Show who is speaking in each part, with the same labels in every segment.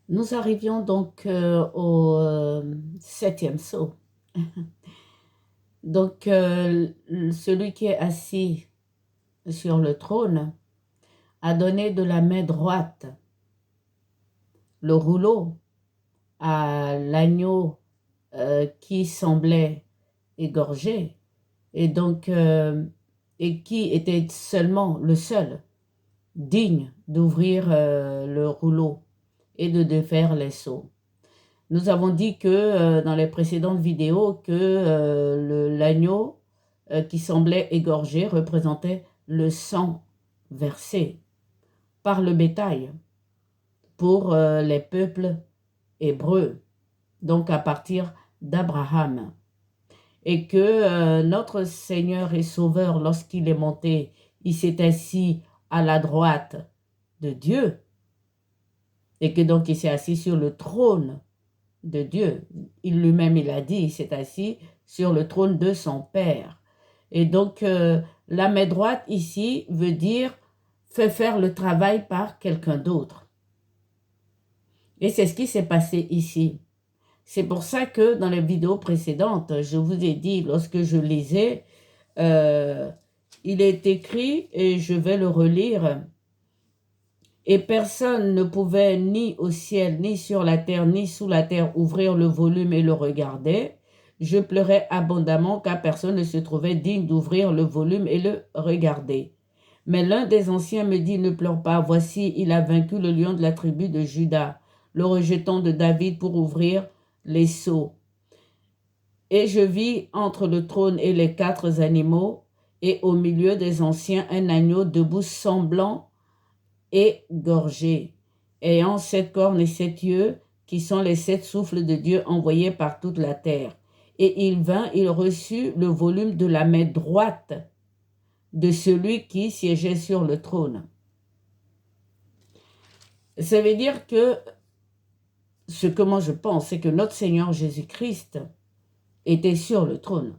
Speaker 1: Nous arrivions donc au septième sceau. Donc, celui qui est assis sur le trône a donné de la main droite le rouleau à l'agneau qui semblait égorgé et donc et qui était seulement le seul digne d'ouvrir le rouleau et de défaire les sceaux. Nous avons dit que dans les précédentes vidéos que l'agneau qui semblait égorgé représentait le sang versé par le bétail pour les peuples hébreux, donc à partir d'Abraham. Et que notre Seigneur et Sauveur, lorsqu'il est monté, il s'est assis à la droite de Dieu, et que donc il s'est assis sur le trône de Dieu. Il lui-même, il a dit, il s'est assis sur le trône de son Père. Et donc, la main droite ici veut dire fait faire le travail par quelqu'un d'autre. Et c'est ce qui s'est passé ici. C'est pour ça que dans les vidéos précédentes, je vous ai dit, lorsque je lisais, il est écrit, et je vais le relire, et personne ne pouvait ni au ciel, ni sur la terre, ni sous la terre ouvrir le volume et le regarder. Je pleurais abondamment car personne ne se trouvait digne d'ouvrir le volume et le regarder. Mais l'un des anciens me dit, ne pleure pas, voici, il a vaincu le lion de la tribu de Juda, le rejeton de David pour ouvrir les sceaux. Et je vis entre le trône et les quatre animaux, et au milieu des anciens un agneau debout semblant égorgé, ayant 7 cornes et 7 yeux, qui sont les 7 souffles de Dieu envoyés par toute la terre. Et il vint, il reçut le volume de la main droite de celui qui siégeait sur le trône. Ça veut dire que ce que moi je pense, c'est que notre Seigneur Jésus-Christ était sur le trône.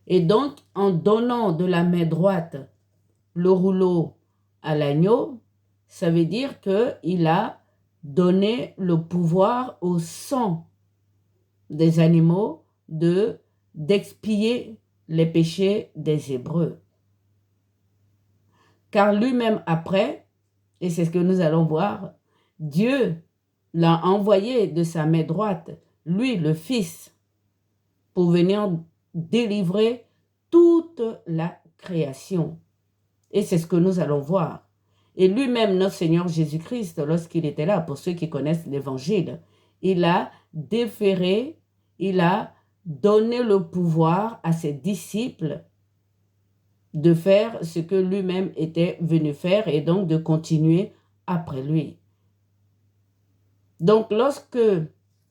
Speaker 1: Et donc, en donnant de la main droite le rouleau à l'agneau, ça veut dire qu'il a donné le pouvoir au sang des animaux d'expier les péchés des Hébreux. Car lui-même après, et c'est ce que nous allons voir, Dieu l'a envoyé de sa main droite, lui le Fils, pour venir délivrer toute la création. Et c'est ce que nous allons voir. Et lui-même, notre Seigneur Jésus-Christ, lorsqu'il était là, pour ceux qui connaissent l'Évangile, il a déféré, il a donné le pouvoir à ses disciples de faire ce que lui-même était venu faire et donc de continuer après lui. Donc, lorsque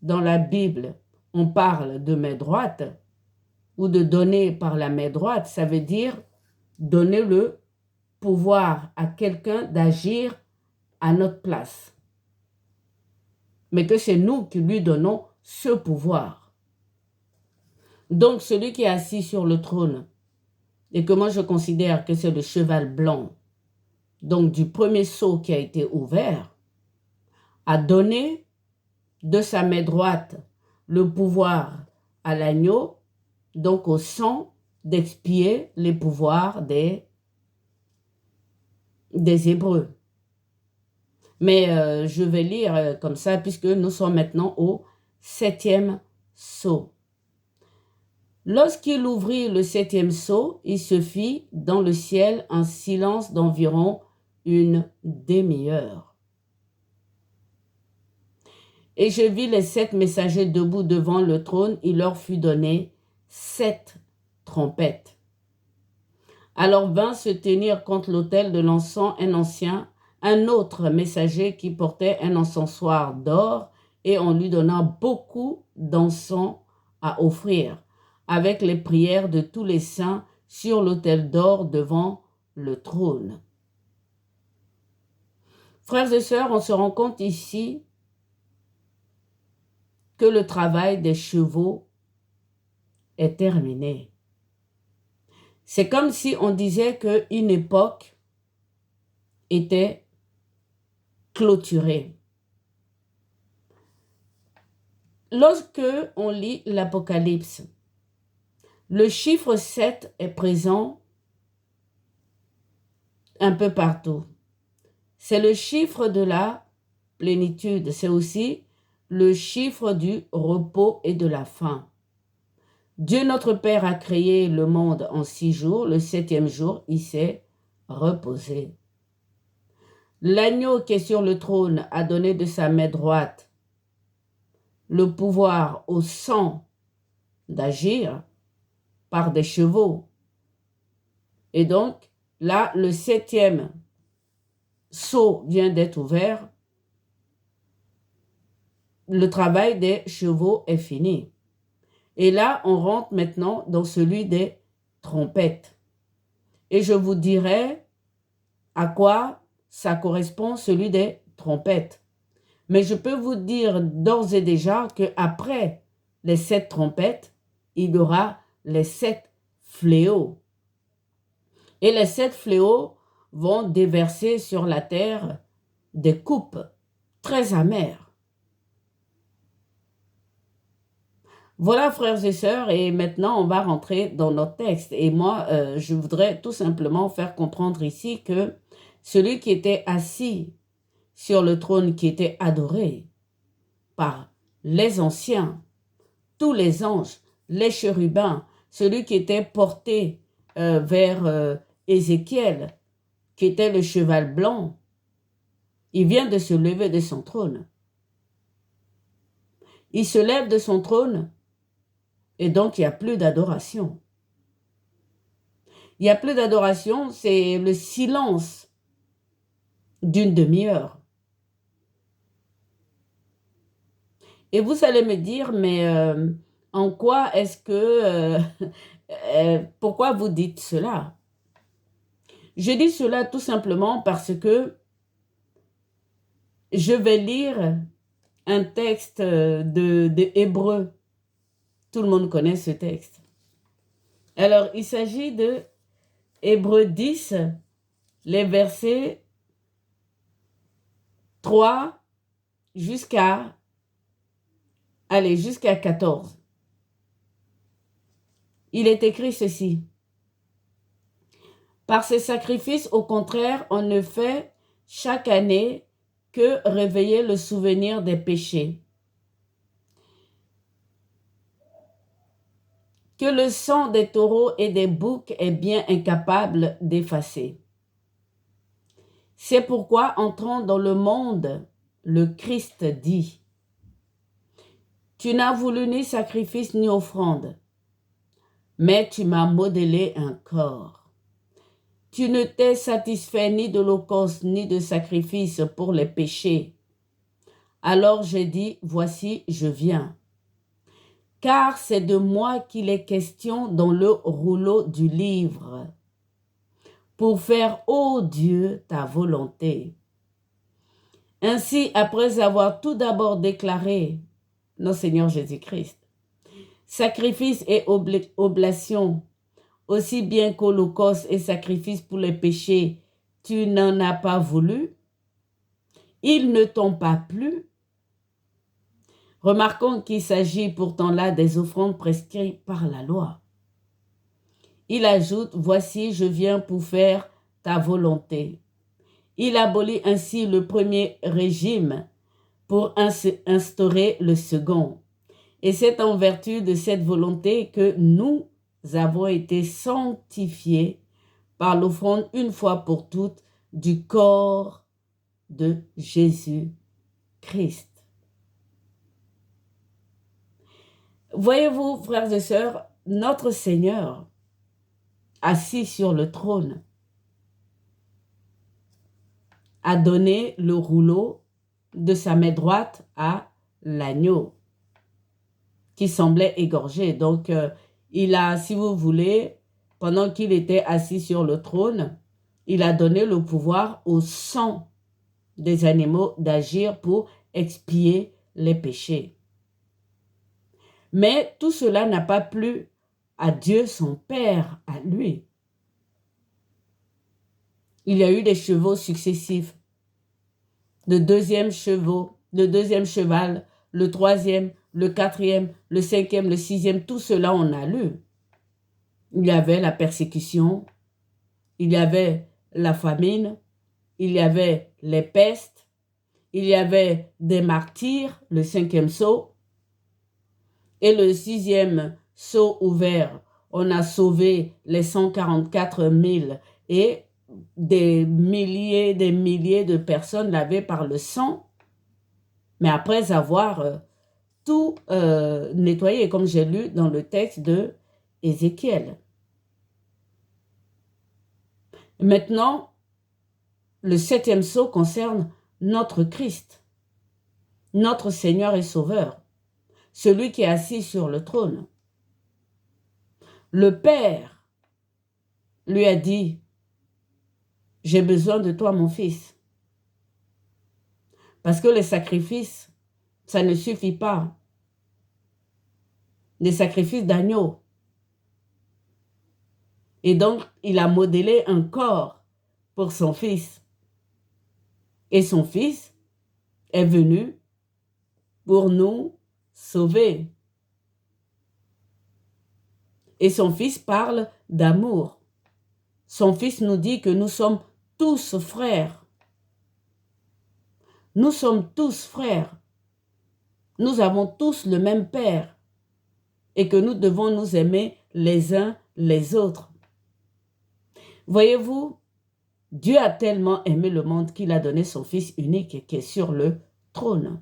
Speaker 1: dans la Bible, on parle de main droite ou de donner par la main droite, ça veut dire donner le pouvoir à quelqu'un d'agir à notre place. Mais que c'est nous qui lui donnons ce pouvoir. Donc, celui qui est assis sur le trône, et que moi je considère que c'est le cheval blanc, donc du premier sceau qui a été ouvert, a donné de sa main droite le pouvoir à l'agneau, donc au sang, d'expier les pouvoirs des Hébreux. Mais je vais lire comme ça, puisque nous sommes maintenant au septième sceau. Lorsqu'il ouvrit le septième sceau, il se fit dans le ciel un silence d'environ une demi-heure. Et je vis les 7 messagers debout devant le trône, il leur fut donné 7 trompettes. Alors vint se tenir contre l'autel de l'encens un autre messager qui portait un encensoir d'or, et on lui donna beaucoup d'encens à offrir, avec les prières de tous les saints sur l'autel d'or devant le trône. Frères et sœurs, on se rend compte ici que le travail des chevaux est terminé. C'est comme si on disait qu'une époque était clôturée. lorsque on lit l'Apocalypse, le chiffre 7 est présent un peu partout. C'est le chiffre de la plénitude. C'est aussi le chiffre du repos et de la fin. Dieu notre Père a créé le monde en 6 jours. Le 7e jour, il s'est reposé. L'agneau qui est sur le trône a donné de sa main droite le pouvoir au sang d'agir par des chevaux. Et donc, là, le 7e sceau vient d'être ouvert. Le travail des chevaux est fini. Et là, on rentre maintenant dans celui des trompettes. Et je vous dirai à quoi ça correspond, celui des trompettes. Mais je peux vous dire d'ores et déjà qu'après les 7 trompettes, il y aura les 7 fléaux. Et les 7 fléaux vont déverser sur la terre des coupes très amères. Voilà, frères et sœurs, et maintenant on va rentrer dans notre texte. Et moi, je voudrais tout simplement faire comprendre ici que celui qui était assis sur le trône, qui était adoré par les anciens, tous les anges, les chérubins, celui qui était porté vers Ézéchiel, qui était le cheval blanc, il vient de se lever de son trône. Il se lève de son trône et donc il n'y a plus d'adoration. Il n'y a plus d'adoration, c'est le silence d'une demi-heure. Et vous allez me dire, mais en quoi est-ce que... pourquoi vous dites cela? Je dis cela tout simplement parce que je vais lire un texte de Hébreu. Tout le monde connaît ce texte. Alors, il s'agit de Hébreu 10, les versets 3 jusqu'à 14. Il est écrit ceci. Par ces sacrifices, au contraire, on ne fait chaque année que réveiller le souvenir des péchés. Que le sang des taureaux et des boucs est bien incapable d'effacer. C'est pourquoi, entrant dans le monde, le Christ dit, « Tu n'as voulu ni sacrifice ni offrande, mais tu m'as modelé un corps. Tu ne t'es satisfait ni d'holocauste ni de sacrifice pour les péchés. Alors j'ai dit, voici, je viens. Car c'est de moi qu'il est question dans le rouleau du livre, pour faire, ô Dieu, ta volonté. » Ainsi, après avoir tout d'abord déclaré, notre Seigneur Jésus-Christ, sacrifice et oblation, aussi bien qu'holocauste et sacrifice pour les péchés, tu n'en as pas voulu, ils ne t'ont pas plu. Remarquons qu'il s'agit pourtant là des offrandes prescrites par la loi. Il ajoute, voici, je viens pour faire ta volonté. Il abolit ainsi le premier régime pour instaurer le second. Et c'est en vertu de cette volonté que nous avons été sanctifiés par l'offrande une fois pour toutes du corps de Jésus-Christ. Voyez-vous, frères et sœurs, notre Seigneur, assis sur le trône, a donné le rouleau de sa main droite à l'agneau qui semblait égorgé. Donc, il a, si vous voulez, pendant qu'il était assis sur le trône, il a donné le pouvoir au sang des animaux d'agir pour expier les péchés. Mais tout cela n'a pas plu à Dieu, son Père, à lui. Il y a eu des chevaux successifs. Le deuxième cheval le troisième, le quatrième, le cinquième, le sixième, tout cela on a lu. Il y avait la persécution, il y avait la famine, il y avait les pestes, il y avait des martyrs, le cinquième sceau, et le sixième sceau ouvert, on a sauvé les 144 000 et des milliers de personnes lavées par le sang, mais après avoir tout nettoyé, comme j'ai lu dans le texte de Ézéchiel. Maintenant, le septième sceau concerne notre Christ, notre Seigneur et Sauveur, celui qui est assis sur le trône. Le Père lui a dit, « J'ai besoin de toi, mon fils. » Parce que les sacrifices, ça ne suffit pas. Les sacrifices d'agneau. Et donc, il a modélé un corps pour son fils. Et son fils est venu pour nous sauver. Et son fils parle d'amour. Son fils nous dit que nous sommes tous frères. Nous sommes tous frères. Nous avons tous le même Père. Et que nous devons nous aimer les uns les autres. Voyez-vous, Dieu a tellement aimé le monde qu'il a donné son Fils unique qui est sur le trône.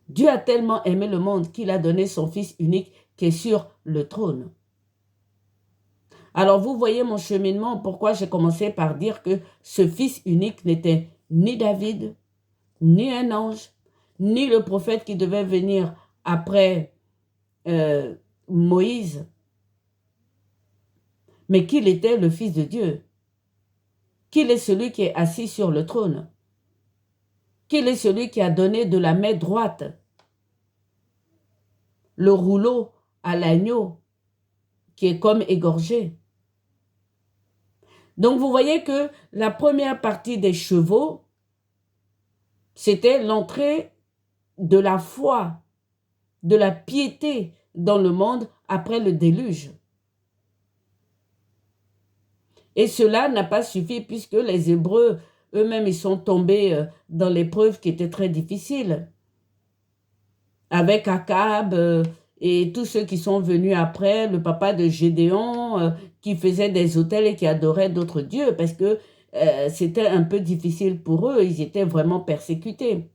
Speaker 1: Dieu a tellement aimé le monde qu'il a donné son Fils unique qui est sur le trône. Alors vous voyez mon cheminement, pourquoi j'ai commencé par dire que ce Fils unique n'était ni David, ni un ange, ni le prophète qui devait venir après Moïse, mais qu'il était le Fils de Dieu, qu'il est celui qui est assis sur le trône, qu'il est celui qui a donné de la main droite le rouleau à l'agneau qui est comme égorgé. Donc vous voyez que la première partie des chevaux, c'était l'entrée de la foi, de la piété dans le monde après le déluge. Et cela n'a pas suffi puisque les Hébreux eux-mêmes ils sont tombés dans l'épreuve qui était très difficile. Avec Akab et tous ceux qui sont venus après, le papa de Gédéon, qui faisait des autels et qui adorait d'autres dieux, parce que c'était un peu difficile pour eux, ils étaient vraiment persécutés.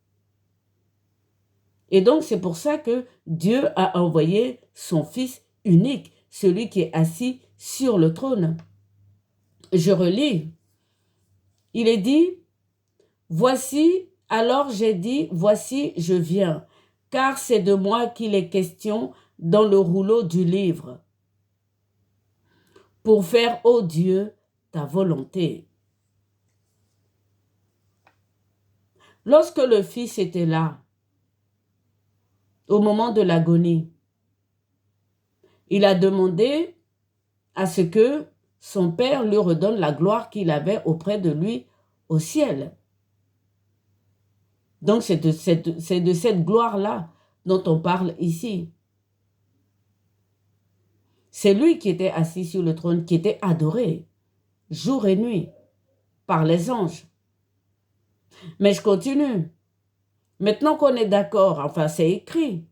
Speaker 1: Et donc c'est pour ça que Dieu a envoyé son Fils unique, celui qui est assis sur le trône. Je relis. Il est dit, « Voici, alors j'ai dit, voici, je viens. » Car c'est de moi qu'il est question dans le rouleau du livre, pour faire, ô Dieu, ta volonté. Lorsque le Fils était là, au moment de l'agonie, il a demandé à ce que son Père lui redonne la gloire qu'il avait auprès de lui au ciel. Donc c'est de cette gloire-là dont on parle ici. C'est lui qui était assis sur le trône, qui était adoré, jour et nuit, par les anges. Mais je continue. Maintenant qu'on est d'accord, enfin c'est écrit,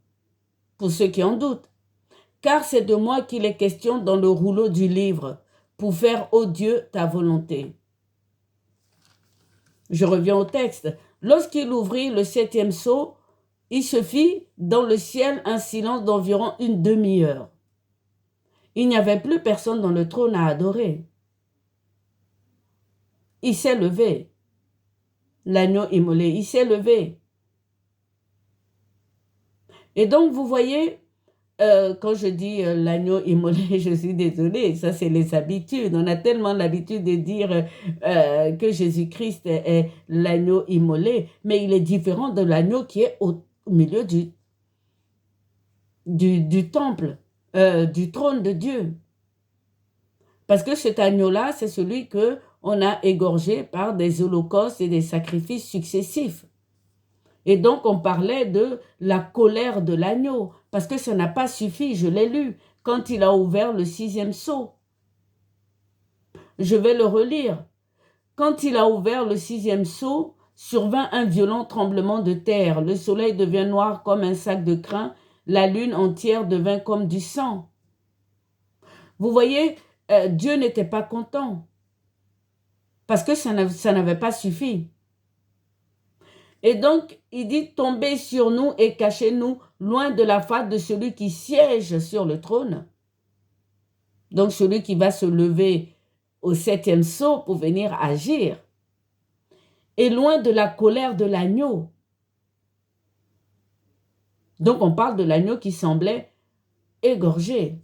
Speaker 1: pour ceux qui en doutent, car c'est de moi qu'il est question dans le rouleau du livre, pour faire, ô Dieu, ta volonté. Je reviens au texte. Lorsqu'il ouvrit le septième sceau, il se fit dans le ciel un silence d'environ une demi-heure. Il n'y avait plus personne dans le trône à adorer. Il s'est levé. L'agneau immolé, il s'est levé. Et donc, vous voyez, quand je dis l'agneau immolé, je suis désolée, ça c'est les habitudes. On a tellement l'habitude de dire que Jésus-Christ est l'agneau immolé, mais il est différent de l'agneau qui est au milieu du temple, du trône de Dieu. Parce que cet agneau-là, c'est celui qu'on a égorgé par des holocaustes et des sacrifices successifs. Et donc, on parlait de la colère de l'agneau, parce que ça n'a pas suffi, je l'ai lu, quand il a ouvert le 6e sceau. Je vais le relire. Quand il a ouvert le 6e sceau, survint un violent tremblement de terre. Le soleil devint noir comme un sac de crin. La lune entière devint comme du sang. Vous voyez, Dieu n'était pas content parce que ça n'avait pas suffi. Et donc, il dit, tombez sur nous et cachez-nous loin de la face de celui qui siège sur le trône. Donc, celui qui va se lever au 7e sceau pour venir agir. Et loin de la colère de l'agneau. Donc, on parle de l'agneau qui semblait égorgé.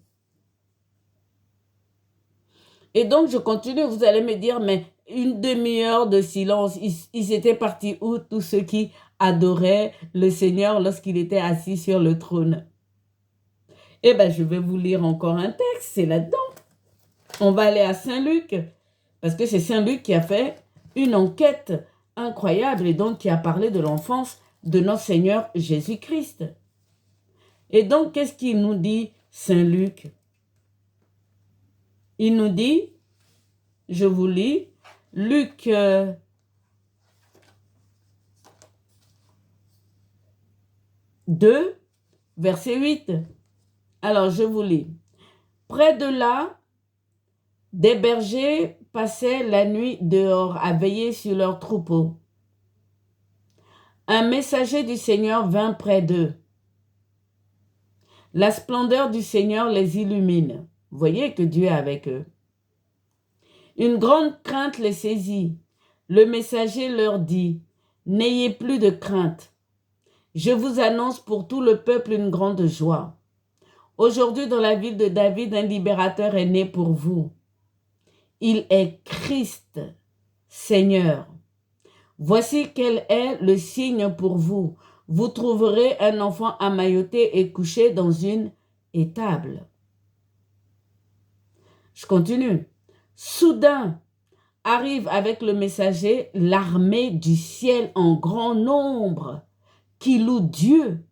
Speaker 1: Et donc, je continue, vous allez me dire, mais une demi-heure de silence, ils étaient partis où, tous ceux qui adoraient le Seigneur lorsqu'il était assis sur le trône? Eh bien, je vais vous lire encore un texte, c'est là-dedans. On va aller à Saint-Luc, parce que c'est Saint-Luc qui a fait une enquête incroyable et donc qui a parlé de l'enfance de notre Seigneur Jésus-Christ. Et donc, qu'est-ce qu'il nous dit, Saint-Luc? Il nous dit, je vous lis, Luc 2, verset 8. Alors, je vous lis. Près de là, des bergers passaient la nuit dehors à veiller sur leurs troupeaux. Un messager du Seigneur vint près d'eux. La splendeur du Seigneur les illumine. Vous voyez que Dieu est avec eux. Une grande crainte les saisit. Le messager leur dit, « N'ayez plus de crainte. Je vous annonce pour tout le peuple une grande joie. Aujourd'hui, dans la ville de David, un libérateur est né pour vous. Il est Christ, Seigneur. Voici quel est le signe pour vous. Vous trouverez un enfant emmailloté et couché dans une étable. » Je continue. Soudain, arrive avec le messager l'armée du ciel en grand nombre qui loue Dieu.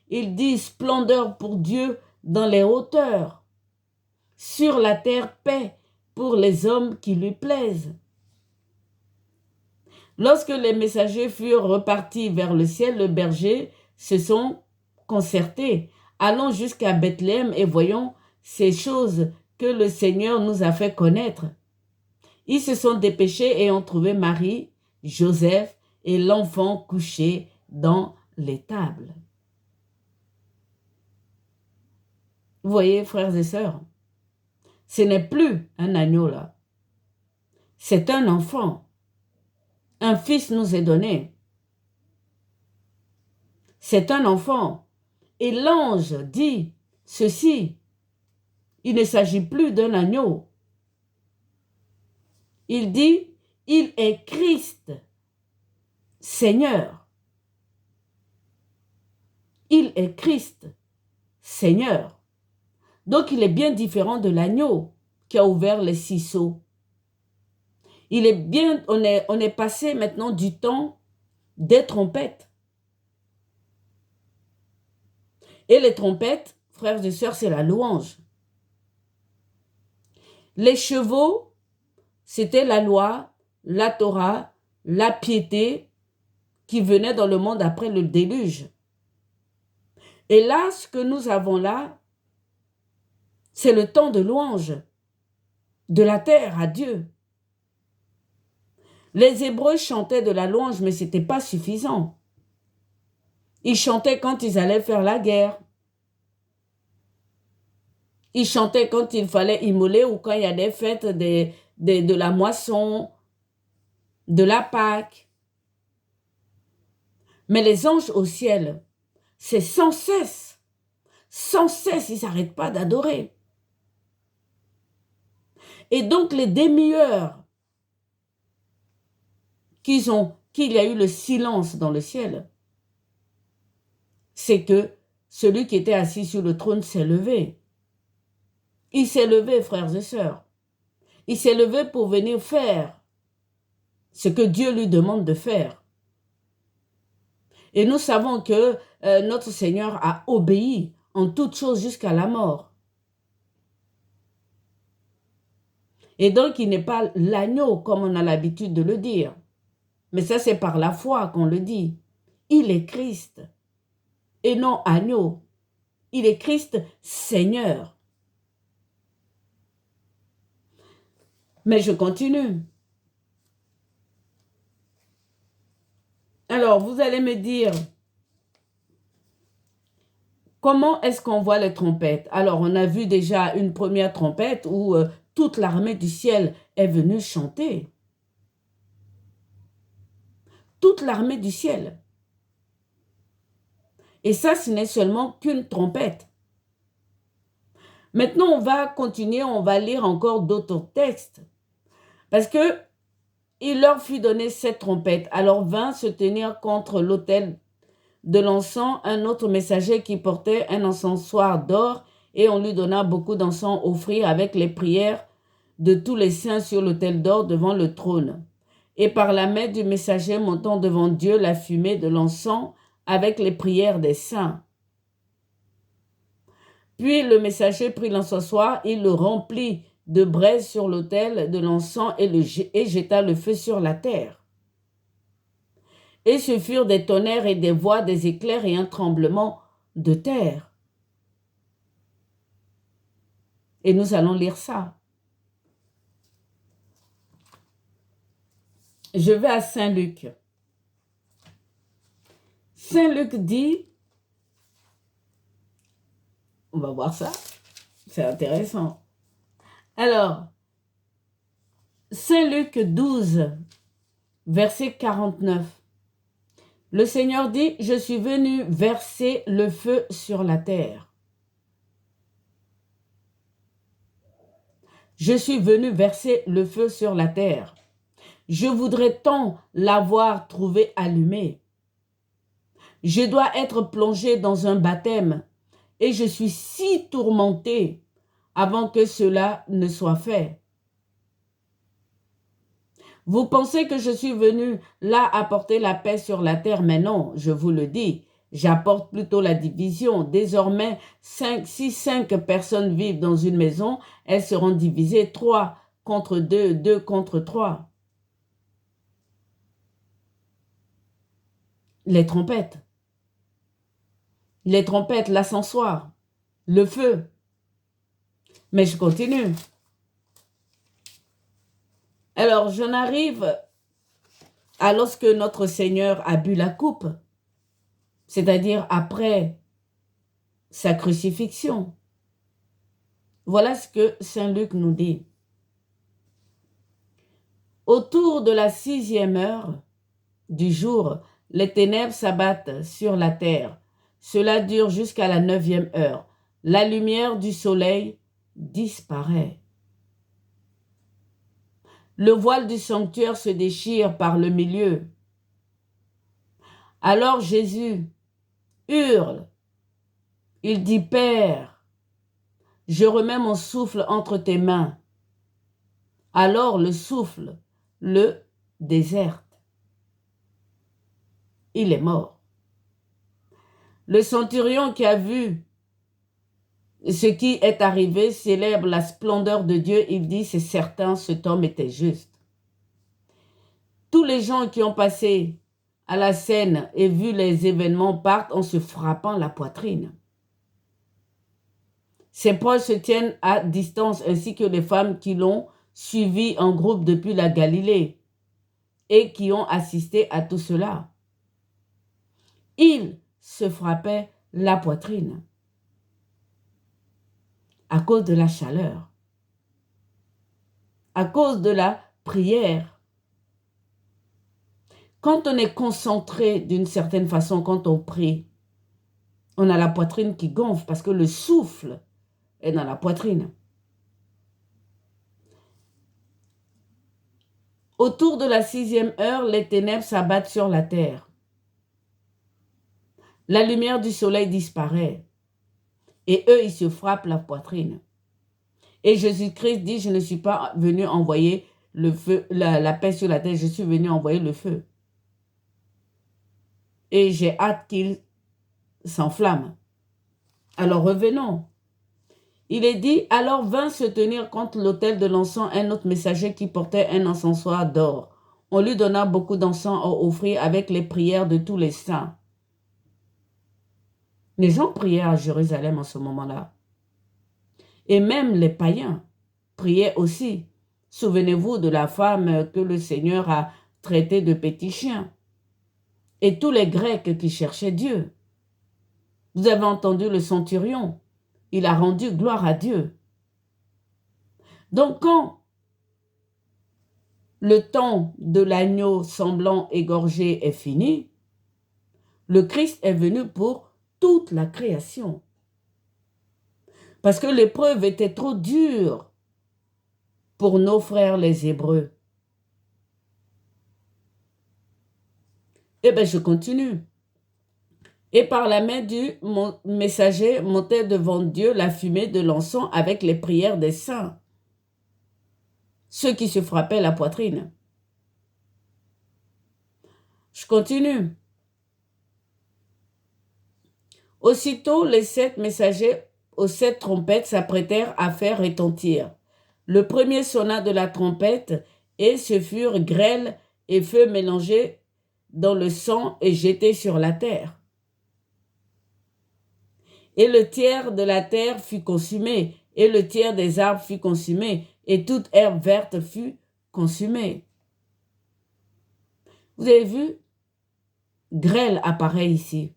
Speaker 1: Il dit splendeur pour Dieu dans les hauteurs, sur la terre paix pour les hommes qui lui plaisent. Lorsque les messagers furent repartis vers le ciel, les bergers se sont concertés. Allons jusqu'à Bethléem et voyons ces choses que le Seigneur nous a fait connaître. Ils se sont dépêchés et ont trouvé Marie, Joseph et l'enfant couché dans l'étable. Vous voyez, frères et sœurs, ce n'est plus un agneau là. C'est un enfant. Un fils nous est donné. C'est un enfant. Et l'ange dit ceci. Il ne s'agit plus d'un agneau. Il dit, il est Christ, Seigneur. Il est Christ, Seigneur. Donc, il est bien différent de l'agneau qui a ouvert les 6 sceaux. Il est bien, on est passé maintenant du temps des trompettes. Et les trompettes, frères et sœurs, c'est la louange. Les chevaux, c'était la loi, la Torah, la piété qui venait dans le monde après le déluge. Et là, ce que nous avons là, c'est le temps de louange de la terre à Dieu. Les Hébreux chantaient de la louange, mais ce n'était pas suffisant. Ils chantaient quand ils allaient faire la guerre. Ils chantaient quand il fallait immoler ou quand il y a des fêtes de la moisson, de la Pâque. Mais les anges au ciel, c'est sans cesse, ils n'arrêtent pas d'adorer. Et donc les demi-heures qu'il y a eu le silence dans le ciel, c'est que celui qui était assis sur le trône s'est levé. Il s'est levé, frères et sœurs. Il s'est levé pour venir faire ce que Dieu lui demande de faire. Et nous savons que notre Seigneur a obéi en toutes choses jusqu'à la mort. Et donc, il n'est pas l'agneau, comme on a l'habitude de le dire. Mais ça, c'est par la foi qu'on le dit. Il est Christ et non agneau. Il est Christ Seigneur. Mais je continue. Alors, vous allez me dire, comment est-ce qu'on voit les trompettes? Alors, on a vu déjà une première trompette où toute l'armée du ciel est venue chanter. Toute l'armée du ciel. Et ça, ce n'est seulement qu'une trompette. Maintenant, on va continuer, on va lire encore d'autres textes. Parce que il leur fut donné cette trompette. Alors vint se tenir contre l'autel de l'encens un autre messager qui portait un encensoir d'or, et on lui donna beaucoup d'encens offrir avec les prières de tous les saints sur l'autel d'or devant le trône. Et par la main du messager montant devant Dieu la fumée de l'encens avec les prières des saints. Puis le messager prit l'encensoir, il le remplit de braise sur l'autel de l'encens et jeta le feu sur la terre. Et ce furent des tonnerres et des voix, des éclairs et un tremblement de terre. Et nous allons lire ça. Je vais à Saint Luc. Saint Luc dit, on va voir ça, c'est intéressant. Alors, Saint Luc 12, verset 49. Le Seigneur dit, je suis venu verser le feu sur la terre. Je suis venu verser le feu sur la terre. Je voudrais tant l'avoir trouvé allumé. Je dois être plongé dans un baptême et je suis si tourmenté avant que cela ne soit fait. Vous pensez que je suis venu là apporter la paix sur la terre, mais non, je vous le dis, j'apporte plutôt la division. Désormais, si 5 personnes vivent dans une maison, elles seront divisées 3 contre 2, 2 contre 3. Les trompettes, l'ascensoir, le feu. Mais je continue. Alors, j'en arrive à lorsque notre Seigneur a bu la coupe, c'est-à-dire après sa crucifixion. Voilà ce que Saint Luc nous dit. Autour de la 6e heure du jour, les ténèbres s'abattent sur la terre. Cela dure jusqu'à la 9e heure. La lumière du soleil disparaît. Le voile du sanctuaire se déchire par le milieu. Alors Jésus hurle. Il dit, Père, je remets mon souffle entre tes mains. Alors le souffle le déserte. Il est mort. Le centurion qui a vu ce qui est arrivé célèbre la splendeur de Dieu. Il dit, c'est certain, cet homme était juste. Tous les gens qui ont passé à la scène et vu les événements partent en se frappant la poitrine. Ses proches se tiennent à distance ainsi que les femmes qui l'ont suivi en groupe depuis la Galilée et qui ont assisté à tout cela. Ils se frappaient la poitrine à cause de la chaleur, à cause de la prière. Quand on est concentré d'une certaine façon, quand on prie, on a la poitrine qui gonfle parce que le souffle est dans la poitrine. Autour de la 6e heure, les ténèbres s'abattent sur la terre. La lumière du soleil disparaît. Et eux, ils se frappent la poitrine. Et Jésus-Christ dit, je ne suis pas venu envoyer le feu, la paix sur la terre, je suis venu envoyer le feu. et j'ai hâte qu'il s'enflamme. Alors revenons. Il est dit, alors vint se tenir contre l'autel de l'encens un autre messager qui portait un encensoir d'or. On lui donna beaucoup d'encens à offrir avec les prières de tous les saints. Les gens priaient à Jérusalem en ce moment-là. Et même les païens priaient aussi. Souvenez-vous de la femme que le Seigneur a traitée de petit chien. Et tous les Grecs qui cherchaient Dieu. Vous avez entendu le centurion. Il a rendu gloire à Dieu. Donc quand le temps de l'agneau semblant égorgé est fini, le Christ est venu pour toute la création. Parce que l'épreuve était trop dure pour nos frères les Hébreux. Eh bien, je continue. Et par la main du messager montait devant Dieu la fumée de l'encens avec les prières des saints, ceux qui se frappaient la poitrine. Je continue. Aussitôt, les 7 messagers aux 7 trompettes s'apprêtèrent à faire retentir. Le premier sonna de la trompette, et ce furent grêle et feu mélangés dans le sang et jetés sur la terre. Et le tiers de la terre fut consumé, et le tiers des arbres fut consumé, et toute herbe verte fut consumée. Vous avez vu? Grêle apparaît ici.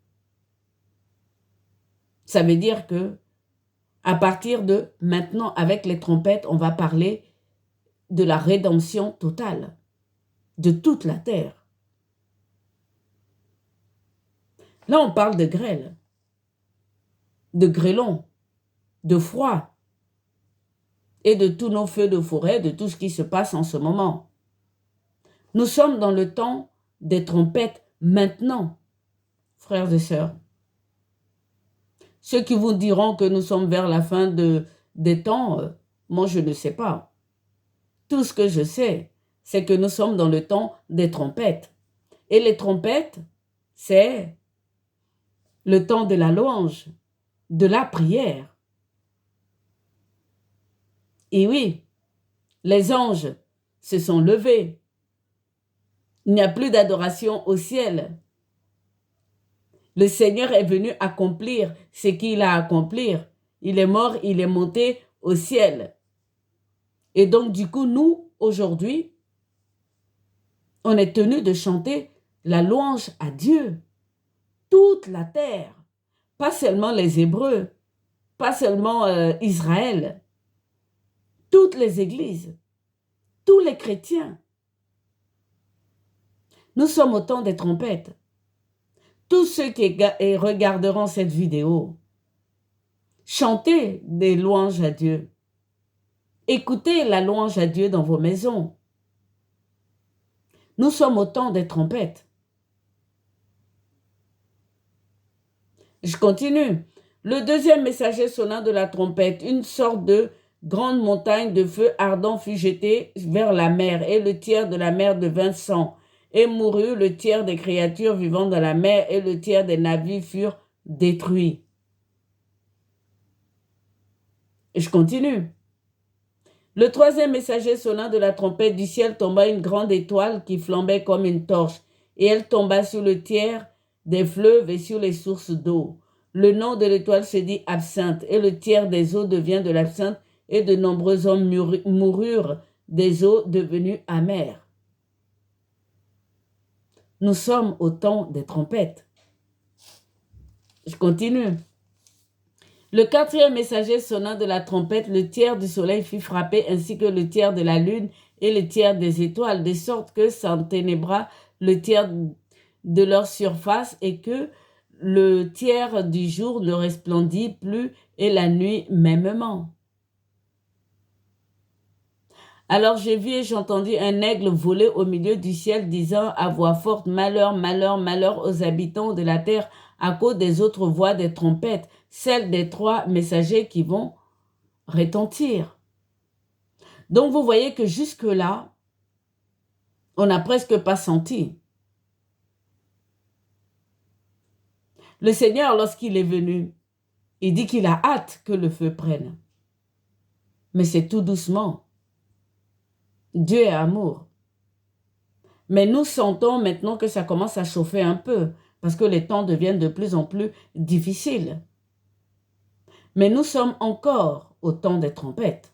Speaker 1: Ça veut dire que à partir de maintenant, avec les trompettes, on va parler de la rédemption totale de toute la terre. Là, on parle de grêle, de grêlon, de froid et de tous nos feux de forêt, de tout ce qui se passe en ce moment. Nous sommes dans le temps des trompettes maintenant, frères et sœurs. Ceux qui vous diront que nous sommes vers la fin des temps, moi je ne sais pas. Tout ce que je sais, c'est que nous sommes dans le temps des trompettes. Et les trompettes, c'est le temps de la louange, de la prière. Et oui, les anges se sont levés. Il n'y a plus d'adoration au ciel. Le Seigneur est venu accomplir ce qu'il a à accomplir. Il est mort, il est monté au ciel. Et donc, du coup, nous, aujourd'hui, on est tenus de chanter la louange à Dieu. Toute la terre, pas seulement les Hébreux, pas seulement Israël, toutes les églises, tous les chrétiens. Nous sommes au temps des trompettes. Tous ceux qui regarderont cette vidéo, chantez des louanges à Dieu. Écoutez la louange à Dieu dans vos maisons. Nous sommes au temps des trompettes. Je continue. Le deuxième messager sonna de la trompette. Une sorte de grande montagne de feu ardent fut jetée vers la mer, et le tiers de la mer devint sang. Et mourut le tiers des créatures vivant dans la mer, et le tiers des navires furent détruits. Et je continue. Le troisième messager sonna de la trompette, du ciel tomba une grande étoile qui flambait comme une torche, et elle tomba sur le tiers des fleuves et sur les sources d'eau. Le nom de l'étoile se dit absinthe, et le tiers des eaux devient de l'absinthe, et de nombreux hommes moururent des eaux devenues amères. Nous sommes au temps des trompettes. Je continue. Le quatrième messager sonna de la trompette, le tiers du soleil fut frappé, ainsi que le tiers de la lune et le tiers des étoiles, de sorte que s'enténébra le tiers de leur surface, et que le tiers du jour ne resplendit plus, et la nuit mêmement. Alors j'ai vu et j'entendis un aigle voler au milieu du ciel, disant à voix forte, malheur, malheur, malheur aux habitants de la terre, à cause des autres voix des trompettes, celles des 3 messagers qui vont retentir. Donc vous voyez que jusque-là, on n'a presque pas senti. Le Seigneur, lorsqu'il est venu, il dit qu'il a hâte que le feu prenne. Mais c'est tout doucement. Dieu est amour. Mais nous sentons maintenant que ça commence à chauffer un peu parce que les temps deviennent de plus en plus difficiles. Mais nous sommes encore au temps des trompettes.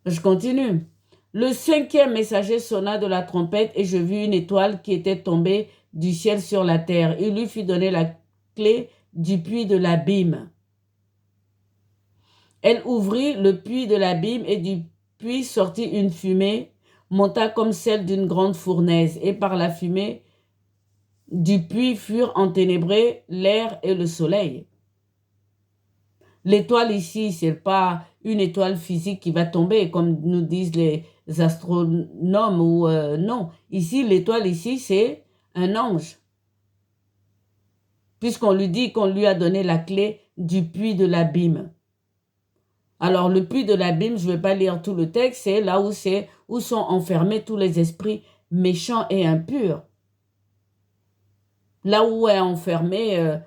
Speaker 1: Je continue. Le 5e messager sonna de la trompette et je vis une étoile qui était tombée du ciel sur la terre. Il lui fut donné la clé du puits de l'abîme. Elle ouvrit le puits de l'abîme et du puits sortit une fumée, monta comme celle d'une grande fournaise, et par la fumée du puits furent enténébrés l'air et le soleil. L'étoile ici, ce n'est pas une étoile physique qui va tomber, comme nous disent les astronomes, ou non. Ici, l'étoile ici, c'est un ange. Puisqu'on lui dit qu'on lui a donné la clé du puits de l'abîme. Alors, le puits de l'abîme, je ne vais pas lire tout le texte, c'est là où sont enfermés tous les esprits méchants et impurs. Là où est enfermé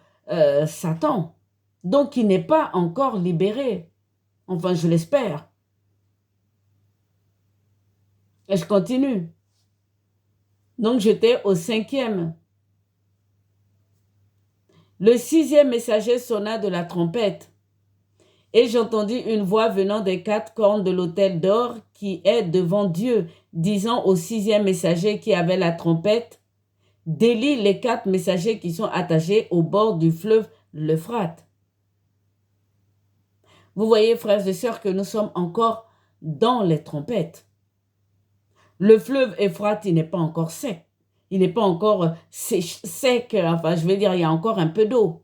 Speaker 1: Satan. Donc, il n'est pas encore libéré. Enfin, je l'espère. Et je continue. Donc, j'étais au 5e. Le 6e messager sonna de la trompette. Et j'entendis une voix venant des 4 cornes de l'autel d'or qui est devant Dieu, disant au 6e messager qui avait la trompette, « Délie les 4 messagers qui sont attachés au bord du fleuve l'Euphrate. » Vous voyez, frères et sœurs, que nous sommes encore dans les trompettes. Le fleuve Euphrate, il n'est pas encore sec. Il n'est pas encore sec. Enfin, je veux dire, il y a encore un peu d'eau.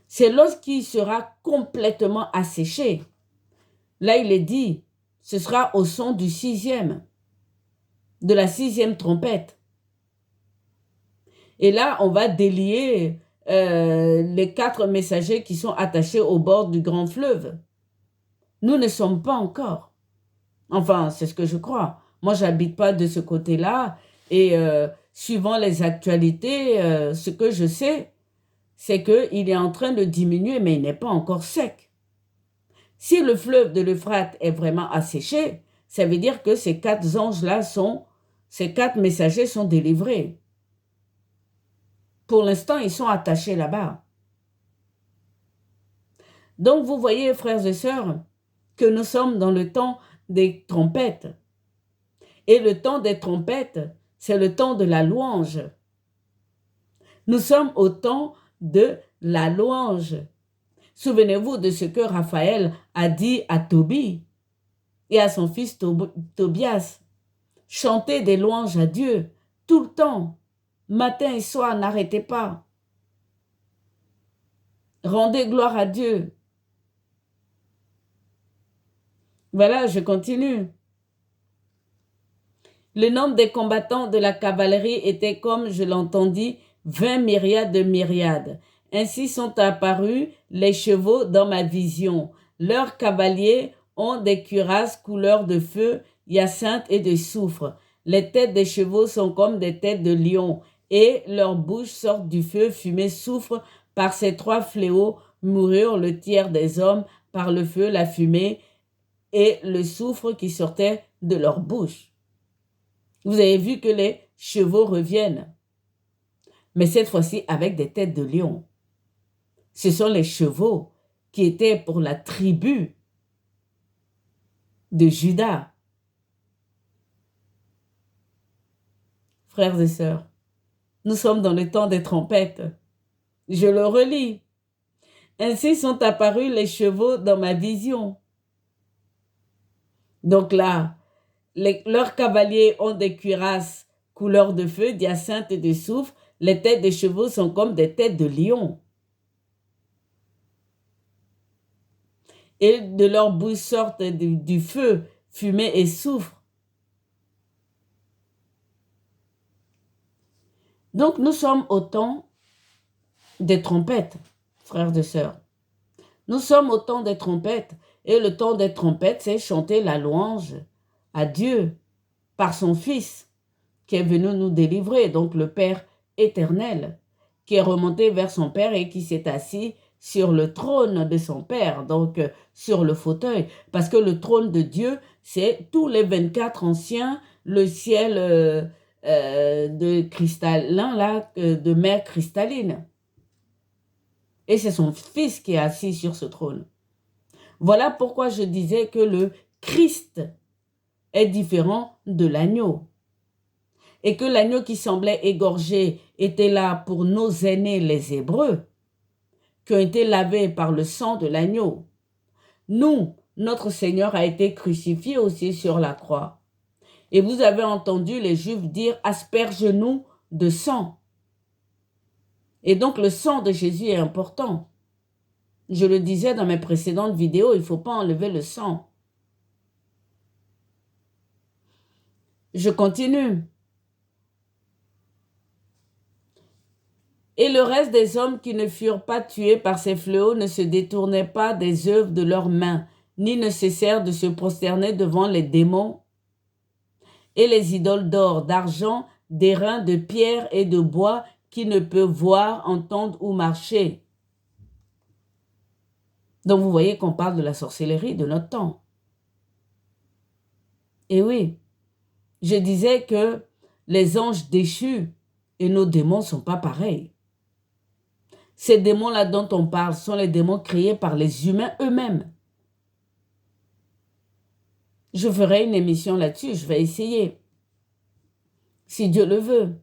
Speaker 1: C'est lorsqu'il sera complètement asséché. Là, il est dit, ce sera au son du 6e, de la 6e trompette. Et là, on va délier les 4 messagers qui sont attachés au bord du grand fleuve. Nous ne sommes pas encore. Enfin, c'est ce que je crois. Moi, je n'habite pas de ce côté-là. Et suivant les actualités, ce que je sais, c'est qu'il est en train de diminuer, mais il n'est pas encore sec. Si le fleuve de l'Euphrate est vraiment asséché, ça veut dire que ces 4 anges-là ces 4 messagers sont délivrés. Pour l'instant, ils sont attachés là-bas. Donc, vous voyez, frères et sœurs, que nous sommes dans le temps des trompettes. Et le temps des trompettes, c'est le temps de la louange. Nous sommes au temps de la louange. Souvenez-vous de ce que Raphaël a dit à Tobie et à son fils Tobias. Chantez des louanges à Dieu tout le temps, matin et soir, n'arrêtez pas. Rendez gloire à Dieu. Voilà, je continue. Le nombre des combattants de la cavalerie était, comme je l'entendis, 20 myriades de myriades. Ainsi sont apparus les chevaux dans ma vision. Leurs cavaliers ont des cuirasses couleur de feu, hyacinthe et de soufre. Les têtes des chevaux sont comme des têtes de lions, et leurs bouches sortent du feu, fumée, soufre. Par ces 3 fléaux moururent le tiers des hommes, par le feu, la fumée et le soufre qui sortait de leur bouche. Vous avez vu que les chevaux reviennent, mais cette fois-ci avec des têtes de lion. Ce sont les chevaux qui étaient pour la tribu de Juda. Frères et sœurs, nous sommes dans le temps des trompettes. Je le relis. Ainsi sont apparus les chevaux dans ma vision. Donc là, leurs cavaliers ont des cuirasses couleur de feu, d'hyacinthe et de soufre. Les têtes des chevaux sont comme des têtes de lion. Et de leur bouche sortent du feu, fumée et soufre. Donc nous sommes au temps des trompettes, frères et sœurs. Nous sommes au temps des trompettes. Et le temps des trompettes, c'est chanter la louange à Dieu par son Fils. qui est venu nous délivrer, donc le Père éternel, qui est remonté vers son Père et qui s'est assis sur le trône de son Père, donc sur le fauteuil, parce que le trône de Dieu, c'est tous les 24 anciens, le ciel de cristallin, là, de mer cristalline. Et c'est son Fils qui est assis sur ce trône. Voilà pourquoi je disais que le Christ est différent de l'agneau. Et que l'agneau qui semblait égorgé était là pour nos aînés les Hébreux, qui ont été lavés par le sang de l'agneau. Nous, notre Seigneur a été crucifié aussi sur la croix. Et vous avez entendu les Juifs dire « asperge-nous de sang ». Et donc le sang de Jésus est important. Je le disais dans mes précédentes vidéos, il ne faut pas enlever le sang. Je continue. Et le reste des hommes qui ne furent pas tués par ces fléaux ne se détournaient pas des œuvres de leurs mains, ni ne cessèrent de se prosterner devant les démons et les idoles d'or, d'argent, d'airain, de pierre et de bois qui ne peuvent voir, entendre ou marcher. Donc vous voyez qu'on parle de la sorcellerie de notre temps. Et oui, je disais que les anges déchus et nos démons ne sont pas pareils. Ces démons-là dont on parle sont les démons créés par les humains eux-mêmes. Je ferai une émission là-dessus, je vais essayer, si Dieu le veut.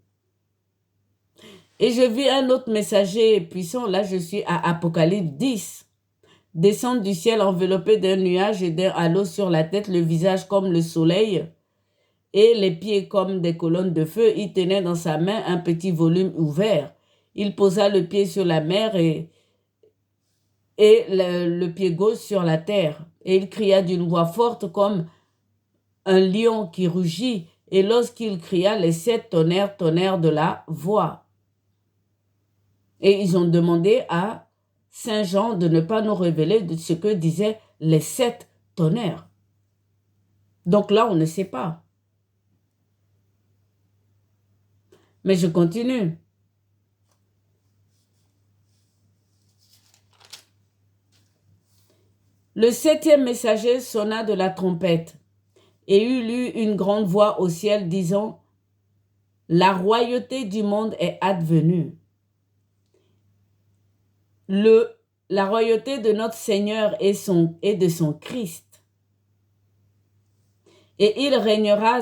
Speaker 1: Et je vis un autre messager puissant, là je suis à Apocalypse 10. Descendre du ciel enveloppé d'un nuage et d'un halo sur la tête, le visage comme le soleil et les pieds comme des colonnes de feu. Il tenait dans sa main un petit volume ouvert. Il posa le pied sur la mer et le pied gauche sur la terre. Et il cria d'une voix forte comme un lion qui rugit. Et lorsqu'il cria, les 7 tonnerres tonnèrent de la voix. Et ils ont demandé à Saint Jean de ne pas nous révéler de ce que disaient les 7 tonnerres. Donc là, on ne sait pas. Mais je continue. Le 7e messager sonna de la trompette et eut une grande voix au ciel disant « La royauté du monde est advenue. La royauté de notre Seigneur et de son Christ. Et il régnera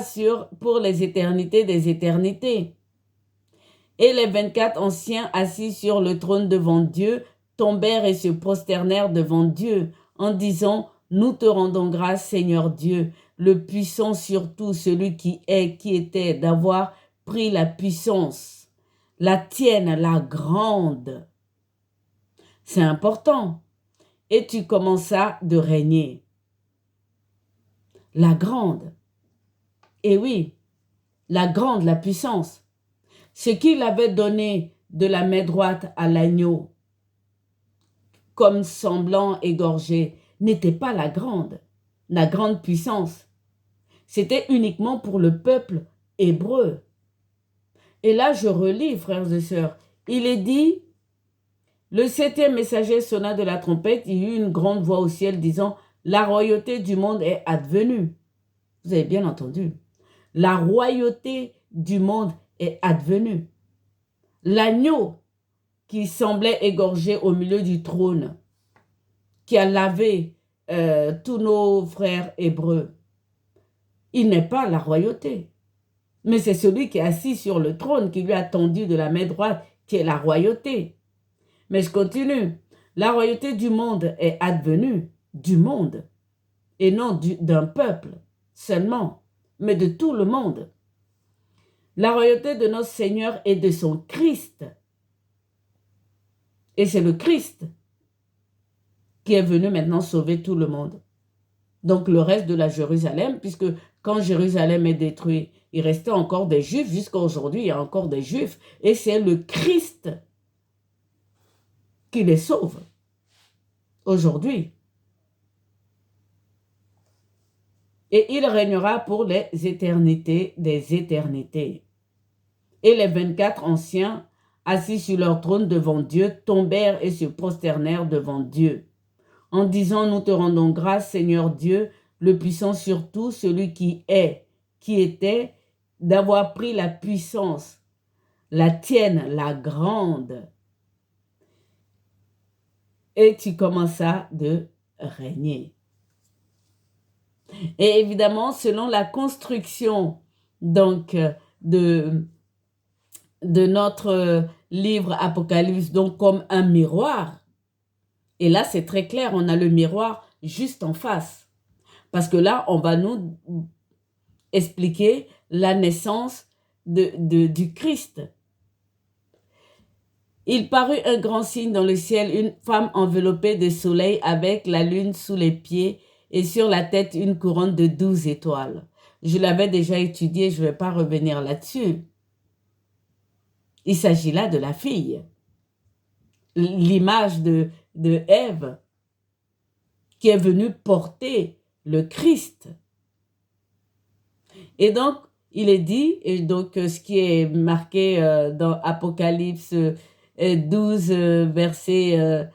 Speaker 1: pour les éternités des éternités. Et les 24 anciens assis sur le trône devant Dieu tombèrent et se prosternèrent devant Dieu en disant « Nous te rendons grâce, Seigneur Dieu, le puissant sur tout, celui qui est, qui était, d'avoir pris la puissance, la tienne, la grande. » C'est important. Et tu commenças de régner. La grande. Et oui, la grande, la puissance. Ce qu'il avait donné de la main droite à l'agneau, comme semblant égorgé, n'était pas la grande puissance. C'était uniquement pour le peuple hébreu. Et là, je relis, frères et sœurs, il est dit, le 7e messager sonna de la trompette, il y eut une grande voix au ciel disant, la royauté du monde est advenue. Vous avez bien entendu. La royauté du monde est advenue. L'agneau qui semblait égorgé au milieu du trône, qui a lavé tous nos frères hébreux, il n'est pas la royauté. Mais c'est celui qui est assis sur le trône, qui lui a tendu de la main droite, qui est la royauté. Mais je continue. La royauté du monde est advenue du monde, et non d'un peuple seulement, mais de tout le monde. La royauté de notre Seigneur et de son Christ. Et c'est le Christ qui est venu maintenant sauver tout le monde. Donc le reste de la Jérusalem, puisque quand Jérusalem est détruit, il restait encore des Juifs, jusqu'à aujourd'hui il y a encore des Juifs, et c'est le Christ qui les sauve aujourd'hui. Et il régnera pour les éternités des éternités. Et les 24 anciens, assis sur leur trône devant Dieu, tombèrent et se prosternèrent devant Dieu, en disant, nous te rendons grâce, Seigneur Dieu, le puissant sur tout, celui qui est, qui était, d'avoir pris la puissance, la tienne, la grande. Et tu commenças de régner. Et évidemment, selon la construction donc de notre livre Apocalypse, donc comme un miroir. Et là, c'est très clair, on a le miroir juste en face. Parce que là, on va nous expliquer la naissance du Christ. Il parut un grand signe dans le ciel, une femme enveloppée de soleil avec la lune sous les pieds et sur la tête une couronne de 12 étoiles. Je l'avais déjà étudié, je ne vais pas revenir là-dessus. Il s'agit là de la fille. L'image de Ève qui est venue porter le Christ. Et donc, il est dit, et donc ce qui est marqué dans Apocalypse 12, verset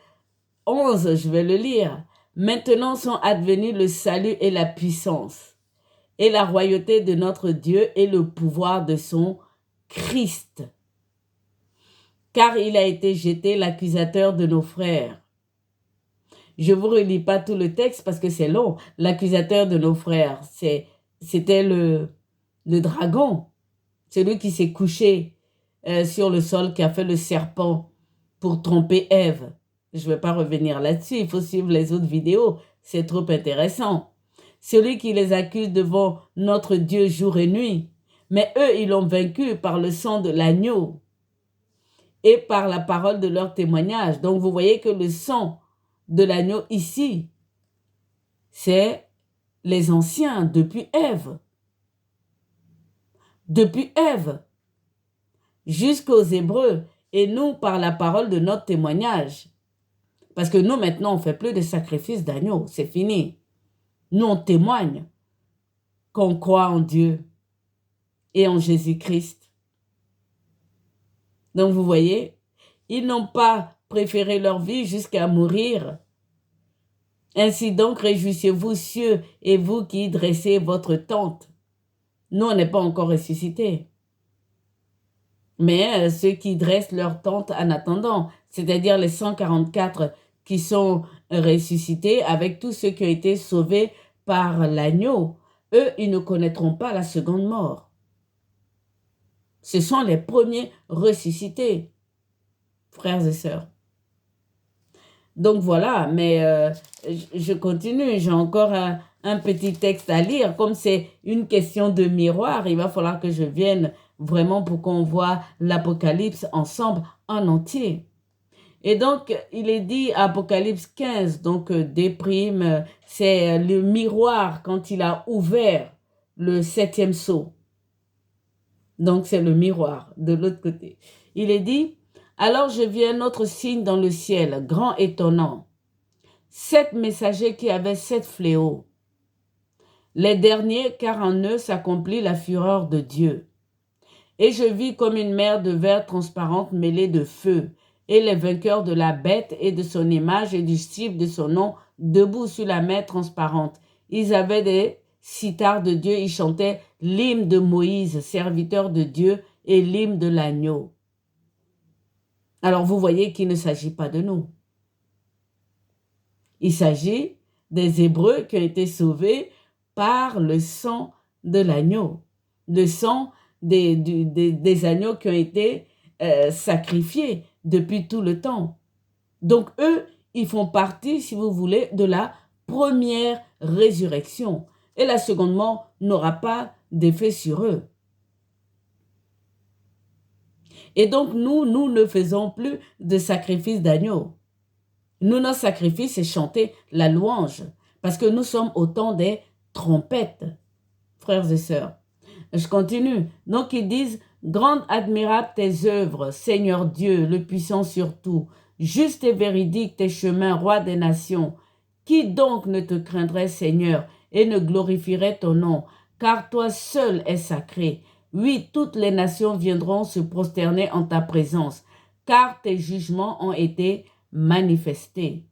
Speaker 1: 11, je vais le lire. Maintenant sont advenus le salut et la puissance, et la royauté de notre Dieu et le pouvoir de son Christ. Car il a été jeté l'accusateur de nos frères. Je ne vous relis pas tout le texte parce que c'est long. L'accusateur de nos frères, c'était le dragon, celui qui s'est couché sur le sol, qui a fait le serpent pour tromper Ève. Je ne vais pas revenir là-dessus, il faut suivre les autres vidéos, c'est trop intéressant. Celui qui les accuse devant notre Dieu jour et nuit. Mais eux, ils l'ont vaincu par le sang de l'agneau et par la parole de leur témoignage. Donc vous voyez que le sang de l'agneau ici, c'est les anciens depuis Ève. Depuis Ève jusqu'aux Hébreux, et nous par la parole de notre témoignage. Parce que nous maintenant, on ne fait plus de sacrifices d'agneau, c'est fini. Nous, on témoigne qu'on croit en Dieu et en Jésus-Christ. Donc vous voyez, ils n'ont pas préféré leur vie jusqu'à mourir. Ainsi donc, réjouissez-vous, cieux, et vous qui dressez votre tente. Nous, on n'est pas encore ressuscités. Mais ceux qui dressent leur tente en attendant, c'est-à-dire les 144 qui sont ressuscités avec tous ceux qui ont été sauvés par l'agneau, eux, ils ne connaîtront pas la seconde mort. Ce sont les premiers ressuscités, frères et sœurs. Donc voilà, mais je continue, j'ai encore un petit texte à lire. Comme c'est une question de miroir, il va falloir que je vienne vraiment pour qu'on voit l'Apocalypse ensemble en entier. Et donc, il est dit, Apocalypse 15, donc déprime, c'est le miroir quand il a ouvert le 7e sceau. Donc, c'est le miroir de l'autre côté. Il est dit, alors je vis un autre signe dans le ciel, grand étonnant. 7 messagers qui avaient 7 fléaux. Les derniers, car en eux s'accomplit la fureur de Dieu. Et je vis comme une mer de verre transparente mêlée de feu, et les vainqueurs de la bête et de son image et du cible de son nom, debout sur la mer transparente. Ils avaient des cithars de Dieu, ils chantaient l'hymne de Moïse, serviteur de Dieu, et l'hymne de l'agneau. Alors vous voyez qu'il ne s'agit pas de nous. Il s'agit des Hébreux qui ont été sauvés par le sang de l'agneau, le sang des agneaux qui ont été sacrifiés depuis tout le temps. Donc eux, ils font partie, si vous voulez, de la première résurrection. Et la seconde mort n'aura pas d'effet sur eux. Et donc nous ne faisons plus de sacrifice d'agneau. Nous, notre sacrifice, c'est chanter la louange. Parce que nous sommes au temps des trompettes, frères et sœurs. Je continue. Donc, ils disent, grande admirable tes œuvres, Seigneur Dieu, le puissant sur tout. Juste et véridique tes chemins, roi des nations. Qui donc ne te craindrait, Seigneur, et ne glorifierait ton nom? Car toi seul es sacré. Oui, toutes les nations viendront se prosterner en ta présence, car tes jugements ont été manifestés.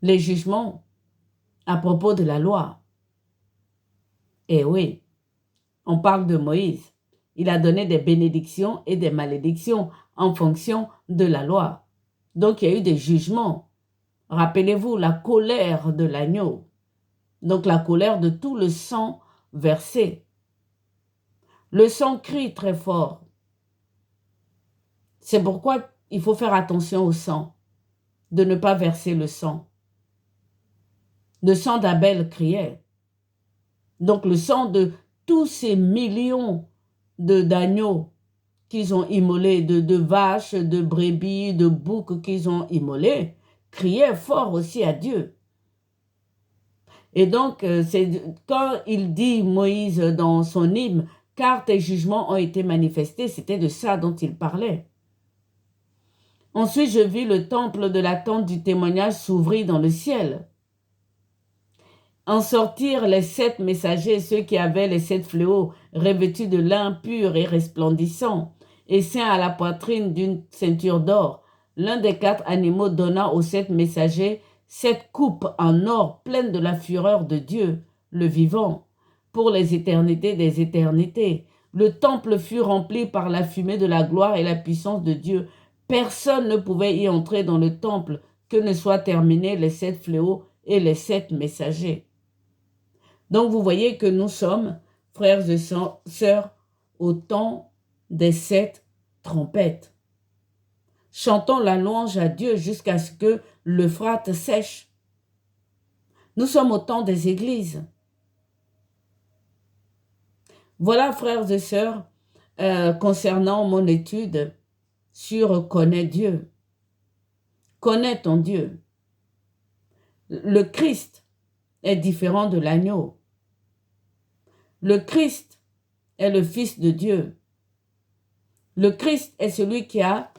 Speaker 1: Les jugements à propos de la loi. Eh oui, on parle de Moïse. Il a donné des bénédictions et des malédictions en fonction de la loi. Donc, il y a eu des jugements. Rappelez-vous, la colère de l'agneau. Donc, la colère de tout le sang versé. Le sang crie très fort. C'est pourquoi il faut faire attention au sang, de ne pas verser le sang. Le sang d'Abel criait. Donc, le sang de tous ces millions d'agneaux qu'ils ont immolés, de vaches, de brebis, de boucs qu'ils ont immolés, criait fort aussi à Dieu. Et donc, c'est quand il dit, Moïse, dans son hymne, « Car tes jugements ont été manifestés », c'était de ça dont il parlait. Ensuite, je vis le temple de la tente du témoignage s'ouvrir dans le ciel. En sortirent les 7 messagers, ceux qui avaient les 7 fléaux, revêtus de lin pur et resplendissant, et ceints à la poitrine d'une ceinture d'or. L'un des 4 animaux donna aux 7 messagers 7 coupes en or pleines de la fureur de Dieu, le vivant, pour les éternités des éternités. Le temple fut rempli par la fumée de la gloire et la puissance de Dieu. Personne ne pouvait y entrer dans le temple que ne soient terminés les 7 fléaux et les 7 messagers. Donc vous voyez que nous sommes, frères et sœurs, au temps des 7 trompettes. Chantons la louange à Dieu jusqu'à ce que l'Euphrate sèche. Nous sommes au temps des églises. Voilà, frères et sœurs, concernant mon étude sur connaître Dieu. Connais ton Dieu. Le Christ est différent de l'agneau. Le Christ est le Fils de Dieu. Le Christ est celui qui a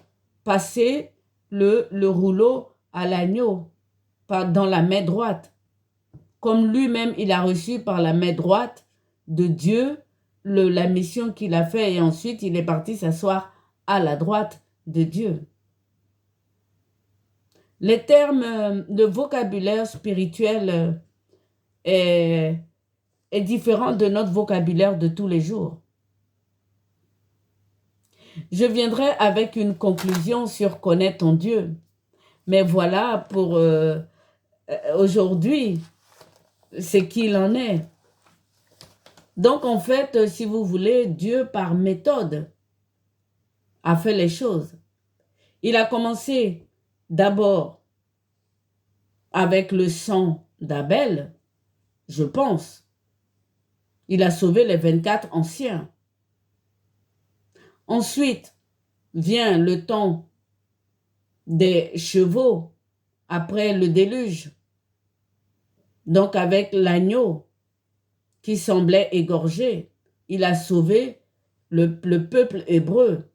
Speaker 1: passé le rouleau à l'agneau dans la main droite. Comme lui-même, il a reçu par la main droite de Dieu la mission qu'il a faite et ensuite il est parti s'asseoir à la droite de Dieu. Les termes, le vocabulaire spirituel est différent de notre vocabulaire de tous les jours. Je viendrai avec une conclusion sur connaître ton Dieu. Mais voilà pour aujourd'hui ce qu'il en est. Donc en fait, si vous voulez, Dieu par méthode a fait les choses. Il a commencé d'abord avec le sang d'Abel, je pense. Il a sauvé les 24 anciens. Ensuite vient le temps des chevaux après le déluge. Donc avec l'agneau qui semblait égorgé, il a sauvé le peuple hébreu,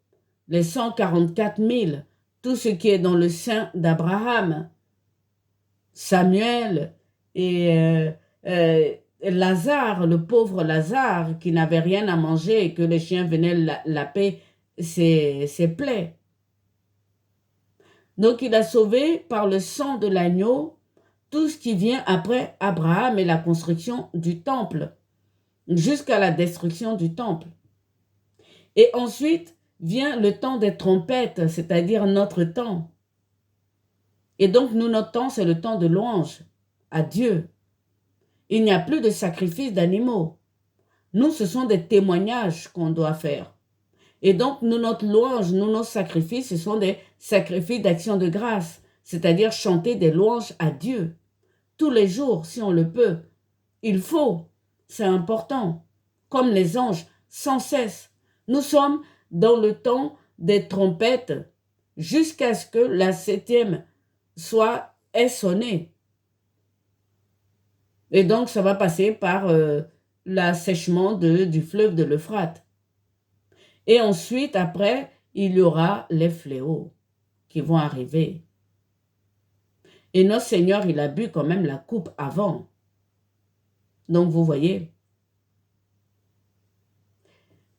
Speaker 1: les 144 000, tout ce qui est dans le sein d'Abraham, Samuel et Lazare, le pauvre Lazare qui n'avait rien à manger et que les chiens venaient laper ses plaies. Donc il a sauvé par le sang de l'agneau tout ce qui vient après Abraham et la construction du temple, jusqu'à la destruction du temple. Et ensuite vient le temps des trompettes, c'est-à-dire notre temps. Et donc notre temps, c'est le temps de louange à Dieu. Il n'y a plus de sacrifice d'animaux. Nous, ce sont des témoignages qu'on doit faire. Et donc, notre louange, nos sacrifices, ce sont des sacrifices d'action de grâce, c'est-à-dire chanter des louanges à Dieu. Tous les jours, si on le peut. Il faut, c'est important. Comme les anges, sans cesse. Nous sommes dans le temps des trompettes jusqu'à ce que la 7e ait sonné. Et donc, ça va passer par l'assèchement du fleuve de l'Euphrate. Et ensuite, après, il y aura les fléaux qui vont arriver. Et notre Seigneur, il a bu quand même la coupe avant. Donc, vous voyez.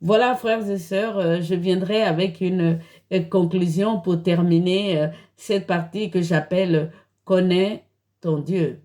Speaker 1: Voilà, frères et sœurs, je viendrai avec une conclusion pour terminer cette partie que j'appelle Connais ton Dieu.